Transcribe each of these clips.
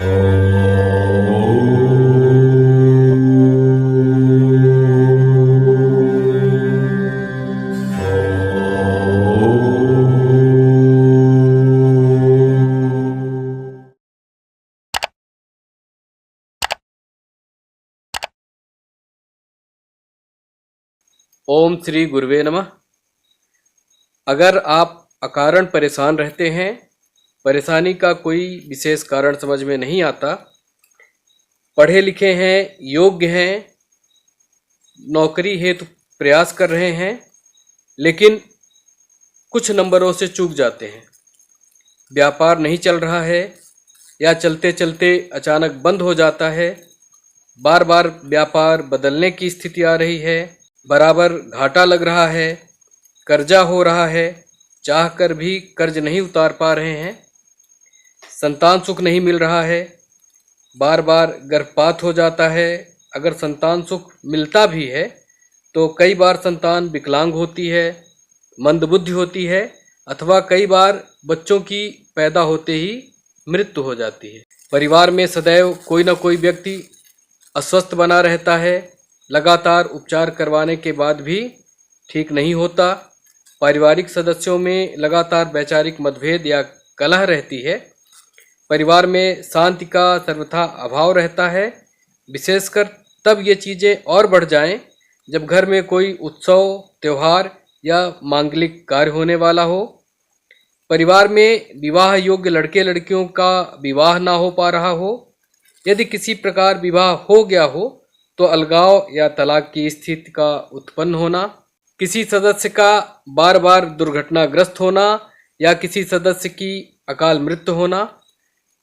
ओम श्री गुरुवे नमः। अगर आप अकारण परेशान रहते हैं, परेशानी का कोई विशेष कारण समझ में नहीं आता, पढ़े लिखे हैं, योग्य हैं, नौकरी हेतु प्रयास कर रहे हैं, लेकिन कुछ नंबरों से चूक जाते हैं, व्यापार नहीं चल रहा है या चलते चलते अचानक बंद हो जाता है, बार बार व्यापार बदलने की स्थिति आ रही है, बराबर घाटा लग रहा है, कर्जा हो रहा है, चाह कर भी कर्ज नहीं उतार पा रहे हैं, संतान सुख नहीं मिल रहा है, बार बार गर्भपात हो जाता है, अगर संतान सुख मिलता भी है तो कई बार संतान विकलांग होती है, मंदबुद्धि होती है, अथवा कई बार बच्चों की पैदा होते ही मृत्यु हो जाती है। परिवार में सदैव कोई न कोई व्यक्ति अस्वस्थ बना रहता है, लगातार उपचार करवाने के बाद भी ठीक नहीं होता, पारिवारिक सदस्यों में लगातार वैचारिक मतभेद या कलह रहती है, परिवार में शांति का सर्वथा अभाव रहता है, विशेषकर तब ये चीज़ें और बढ़ जाएं जब घर में कोई उत्सव, त्यौहार या मांगलिक कार्य होने वाला हो, परिवार में विवाह योग्य लड़के लड़कियों का विवाह ना हो पा रहा हो, यदि किसी प्रकार विवाह हो गया हो तो अलगाव या तलाक की स्थिति का उत्पन्न होना, किसी सदस्य का बार बार दुर्घटनाग्रस्त होना या किसी सदस्य की अकाल मृत्यु होना,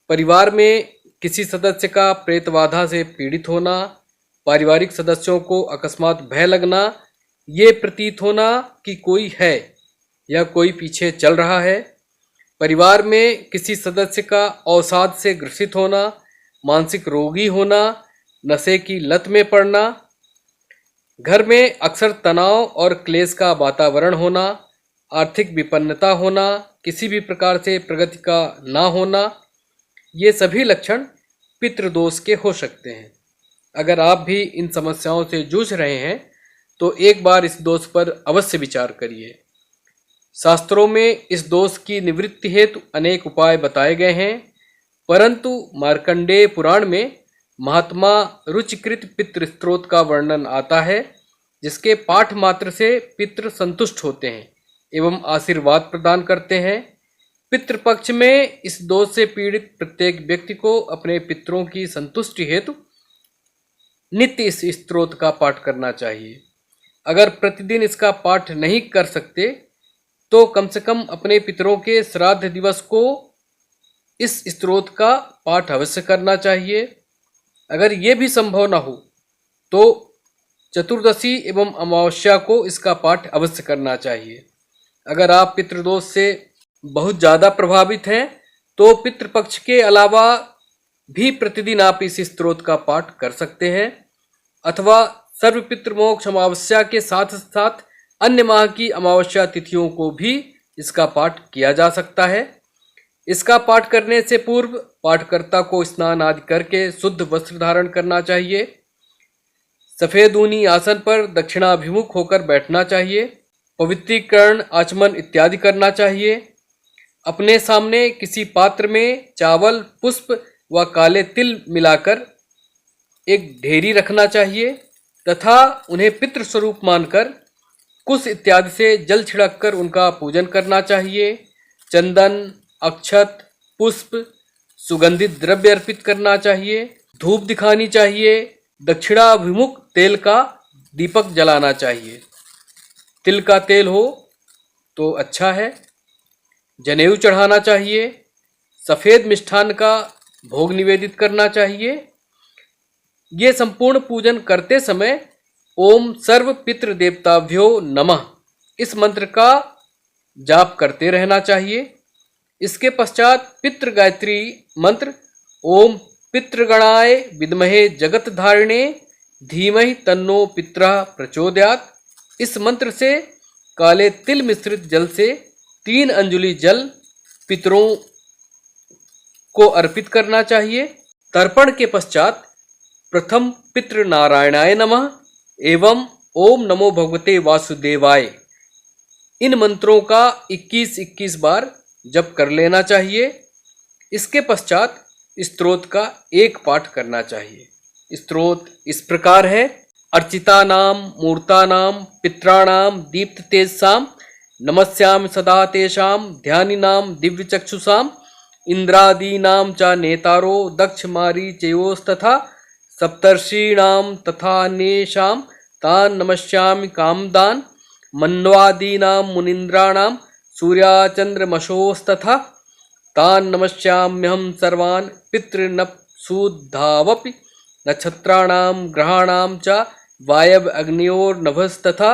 परिवार में किसी सदस्य का प्रेतबाधा से पीड़ित होना, पारिवारिक सदस्यों को अकस्मात भय लगना, ये प्रतीत होना कि कोई है या कोई पीछे चल रहा है, परिवार में किसी सदस्य का अवसाद से ग्रसित होना, मानसिक रोगी होना, नशे की लत में पड़ना, घर में अक्सर तनाव और क्लेश का वातावरण होना, आर्थिक विपन्नता होना, किसी भी प्रकार से प्रगति का ना होना, ये सभी लक्षण पितृदोष के हो सकते हैं। अगर आप भी इन समस्याओं से जूझ रहे हैं तो एक बार इस दोष पर अवश्य विचार करिए। शास्त्रों में इस दोष की निवृत्ति हेतु अनेक उपाय बताए गए हैं, परंतु मार्कंडेय पुराण में महात्मा रुचिकृत पितृ स्त्रोत का वर्णन आता है, जिसके पाठ मात्र से पितृ संतुष्ट होते हैं एवं आशीर्वाद प्रदान करते हैं। पितृपक्ष में इस दोष से पीड़ित प्रत्येक व्यक्ति को अपने पितरों की संतुष्टि हेतु नित्य इस स्त्रोत का पाठ करना चाहिए। अगर प्रतिदिन इसका पाठ नहीं कर सकते तो कम से कम अपने पितरों के श्राद्ध दिवस को इस स्त्रोत का पाठ अवश्य करना चाहिए। अगर ये भी संभव न हो तो चतुर्दशी एवं अमावस्या को इसका पाठ अवश्य करना चाहिए। अगर आप पितृदोष से बहुत ज़्यादा प्रभावित हैं तो पितृपक्ष के अलावा भी प्रतिदिन आप इस स्त्रोत का पाठ कर सकते हैं, अथवा सर्व पितृमोक्ष अमावस्या के साथ साथ अन्य माह की अमावस्या तिथियों को भी इसका पाठ किया जा सकता है। इसका पाठ करने से पूर्व पाठकर्ता को स्नान आदि करके शुद्ध वस्त्र धारण करना चाहिए, सफेद ऊनी आसन पर दक्षिणाभिमुख होकर बैठना चाहिए, पवित्रीकरण, आचमन इत्यादि करना चाहिए। अपने सामने किसी पात्र में चावल, पुष्प व काले तिल मिलाकर एक ढेरी रखना चाहिए तथा उन्हें पितृ स्वरूप मानकर कुश इत्यादि से जल छिड़ककर उनका पूजन करना चाहिए। चंदन, अक्षत, पुष्प, सुगंधित द्रव्य अर्पित करना चाहिए, धूप दिखानी चाहिए, दक्षिणाभिमुख तेल का दीपक जलाना चाहिए। तिल का तेल हो तो अच्छा है। जनेऊ चढ़ाना चाहिए, सफ़ेद मिष्ठान का भोग निवेदित करना चाहिए। ये संपूर्ण पूजन करते समय ओम सर्व पितृ देवताभ्यो नमः इस मंत्र का जाप करते रहना चाहिए। इसके पश्चात पितृ गायत्री मंत्र ओम पितृगणाय विद्महे जगत धारिणे धीमहि तन्नो पितरः प्रचोदयात् इस मंत्र से काले तिल मिश्रित जल से 3 अंजलि जल पितरों को अर्पित करना चाहिए। तर्पण के पश्चात प्रथम पितृ नारायणाय नमः एवं ओम नमो भगवते वासुदेवाय, इन मंत्रों का 21-21 बार जप कर लेना चाहिए। इसके पश्चात स्तोत्र का एक पाठ करना चाहिए। स्तोत्र इस प्रकार है: अर्चितानां मूर्तानां पित्राणां दीप्त तेजसां नमस्यामि सदा तेषां ध्यानिनां दिव्यचक्षुषां इंद्रादीनां च नेतारो दक्ष मारीचयोस्तथा सप्तर्षीणां तथा अन्येषां तान् नमस्यामि कामदान् मन्वादीनां मुनीन्द्राणां सूर्याचन्द्रमशोस्तथा तान् नमस्याम्यहं सर्वान् पितृनप्सुधावपि नक्षत्राणां ग्रहाणां च वायव अग्नियोर्नभस्तथा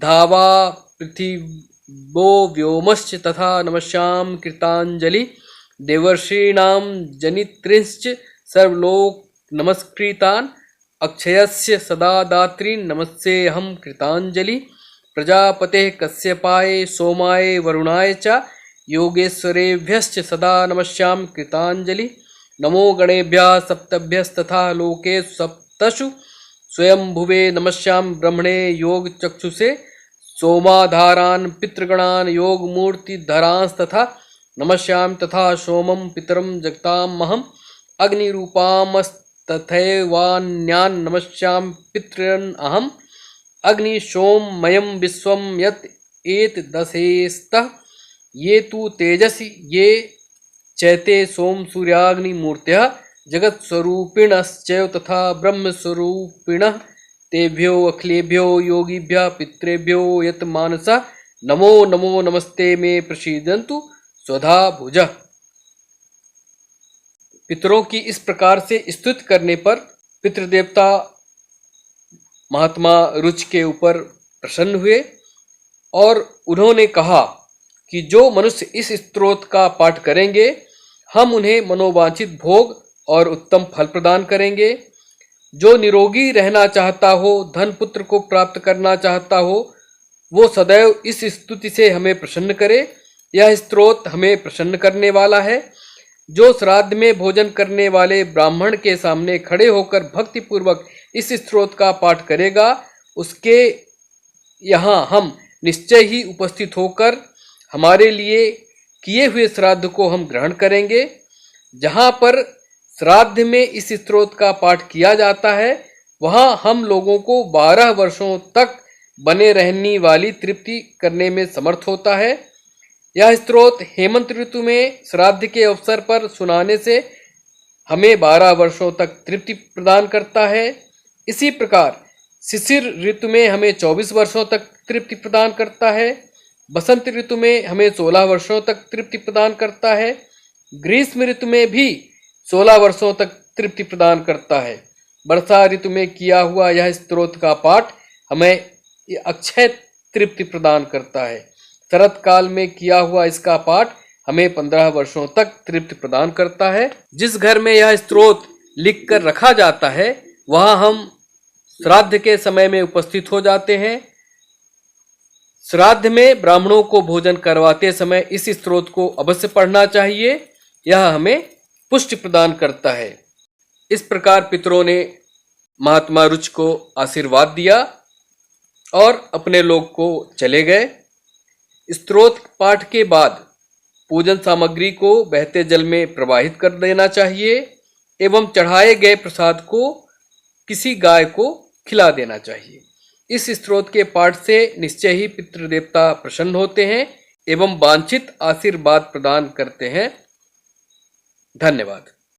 धावा पृथिवो व्योमश्च तथा नमस्यामि कृताञ्जलि देवर्षीणां जनित्रिंश्च सर्वलोक नमस्कृतान् अक्षयस्य सदा दात्रीन् नमस्येऽहं कृताञ्जलि प्रजापतेः कश्यपाय सोमाय वरुणाय च योगेश्वरेभ्यश्च सदा नमस्यामि कृताञ्जलि नमो गणेभ्यः सप्तभ्यस्तथा लोकेषु सप्तषु स्वयंभुवे नमस्यामि ब्रह्मणे योगचक्षुषे सोमाधारान् पितृगणान् योगमूर्तिधरांस्तथा नमस्यामि तथा सोमं पितरं जगतामहम् अग्निरूपामस्तथैवान्यान् नमस्यामि पितॄन् अहम् अग्निशोममयं विश्वं यत् एतदशेस्तः ये तु तेजसि ये चैते सोम सूर्याग्निमूर्तयः जगत्स्वरूपिणश्चैव तथा ब्रह्मस्वरूपिणः तेभ्यो अखिलेभ्यो योगिभ्यः पितृभ्यो यत् मानसा नमो नमो नमस्ते मे प्रसीदन्तु स्वधा भुजः। पितरों की इस प्रकार से स्तुति करने पर पितृदेवता महात्मा रुच के ऊपर प्रसन्न हुए और उन्होंने कहा कि जो मनुष्य इस स्तोत्र का पाठ करेंगे हम उन्हें मनोवांछित भोग और उत्तम फल प्रदान करेंगे। जो निरोगी रहना चाहता हो, धन पुत्र को प्राप्त करना चाहता हो, वो सदैव इस स्तुति से हमें प्रसन्न करे। यह स्तोत्र हमें प्रसन्न करने वाला है। जो श्राद्ध में भोजन करने वाले ब्राह्मण के सामने खड़े होकर भक्तिपूर्वक इस स्तोत्र का पाठ करेगा, उसके यहाँ हम निश्चय ही उपस्थित होकर हमारे लिए किए हुए श्राद्ध को हम ग्रहण करेंगे। जहाँ पर श्राद्ध में इस स्तोत्र का पाठ किया जाता है वहाँ हम लोगों को 12 वर्षों तक बने रहने वाली तृप्ति करने में समर्थ होता है। यह स्तोत्र हेमंत ऋतु में श्राद्ध के अवसर पर सुनाने से हमें 12 वर्षों तक तृप्ति प्रदान करता है। इसी प्रकार शिशिर ऋतु में हमें 24 वर्षों तक तृप्ति प्रदान करता है। बसंत ऋतु में हमें 16 वर्षों तक तृप्ति प्रदान करता है। ग्रीष्म ऋतु में भी 16 वर्षों तक तृप्ति प्रदान करता है। वर्षा ऋतु में किया हुआ यह स्तोत्र का पाठ हमें अक्षय तृप्ति प्रदान करता है। शरत काल में किया हुआ इसका पाठ हमें 15 वर्षों तक तृप्ति प्रदान करता है। जिस घर में यह स्तोत्र लिख कर रखा जाता है वहाँ हम श्राद्ध के समय में उपस्थित हो जाते हैं। श्राद्ध में ब्राह्मणों को भोजन करवाते समय इस स्तोत्र को अवश्य पढ़ना चाहिए। यह हमें पुष्टि प्रदान करता है। इस प्रकार पितरों ने महात्मा रुच को आशीर्वाद दिया और अपने लोक को चले गए। स्तोत्र पाठ के बाद पूजन सामग्री को बहते जल में प्रवाहित कर देना चाहिए एवं चढ़ाए गए प्रसाद को किसी गाय को खिला देना चाहिए। इस स्तोत्र के पाठ से निश्चय ही पितृदेवता प्रसन्न होते हैं एवं वांछित आशीर्वाद प्रदान करते हैं। धन्यवाद।